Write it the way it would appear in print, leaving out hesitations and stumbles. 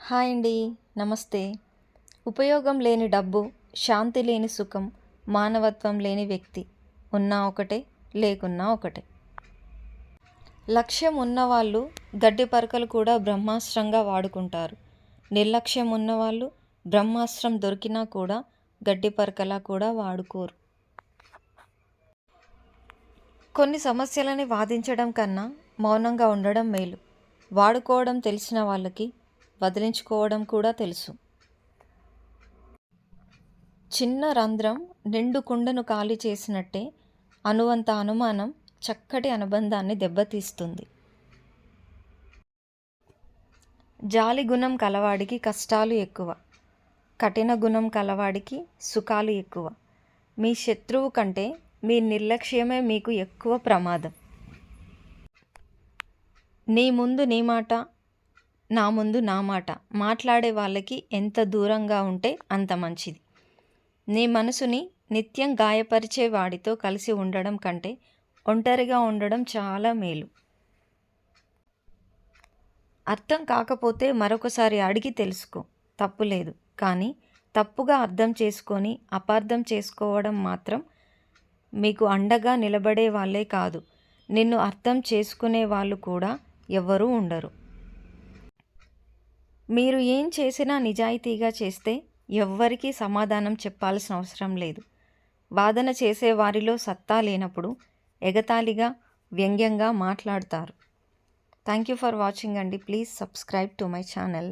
Hi అండి. నమస్తే. ఉపయోగం లేని డబ్బు, శాంతి లేని సుఖం, మానవత్వం లేని వ్యక్తి. ఉన్నా ఒకటే, లేకున్నా ఒకటే. లక్ష్యం ఉన్నవాళ్ళు గడ్డి పరకలు కూడా బ్రహ్మాస్త్రంగా వాడుకుంటారు. నిర్లక్ష్యం ఉన్నవాళ్ళు బ్రహ్మాస్త్రం దొరికినా కూడా గడ్డి పరకలా కూడా వాడుకోరు. కొన్ని సమస్యలని వాదించడం కన్నా మౌనంగా ఉండడం మేలు. వాడుకోవడం తెలిసిన వాళ్ళకి వదిలించుకోవడం కూడా తెలుసు. చిన్న రంధ్రం నిండు కుండను ఖాళీ చేసినట్టే అనువంత అనుమానం చక్కటి అనుబంధాన్ని దెబ్బతీస్తుంది. జాలి గుణం కలవాడికి కష్టాలు ఎక్కువ, కఠిన గుణం కలవాడికి సుఖాలు ఎక్కువ. మీ శత్రువు కంటే మీ నిర్లక్ష్యమే మీకు ఎక్కువ ప్రమాదం. నీ ముందు నీ మాట, నా ముందు నా మాట మాట్లాడే వాళ్ళకి ఎంత దూరంగా ఉంటే అంత మంచిది. నీ మనసుని నిత్యం గాయపరిచే వాడితో కలిసి ఉండడం కంటే ఒంటరిగా ఉండడం చాలా మేలు. అర్థం కాకపోతే మరొకసారి అడిగి తెలుసుకో, తప్పులేదు. కానీ తప్పుగా అర్థం చేసుకొని అపార్థం చేసుకోవడం మాత్రం మీకు అండగా నిలబడే వాళ్ళే కాదు, నిన్ను అర్థం చేసుకునే వాళ్ళు కూడా ఎవరూ ఉండరు. మీరు ఏం చేసినా నిజాయితీగా చేస్తే ఎవ్వరికీ సమాధానం చెప్పాల్సిన అవసరం లేదు. వాదన చేసే వారిలో సత్తా లేనప్పుడు ఎగతాళిగా, వ్యంగ్యంగా మాట్లాడతారు. థ్యాంక్ యూ ఫర్ వాచింగ్ అండి. Please subscribe to my channel.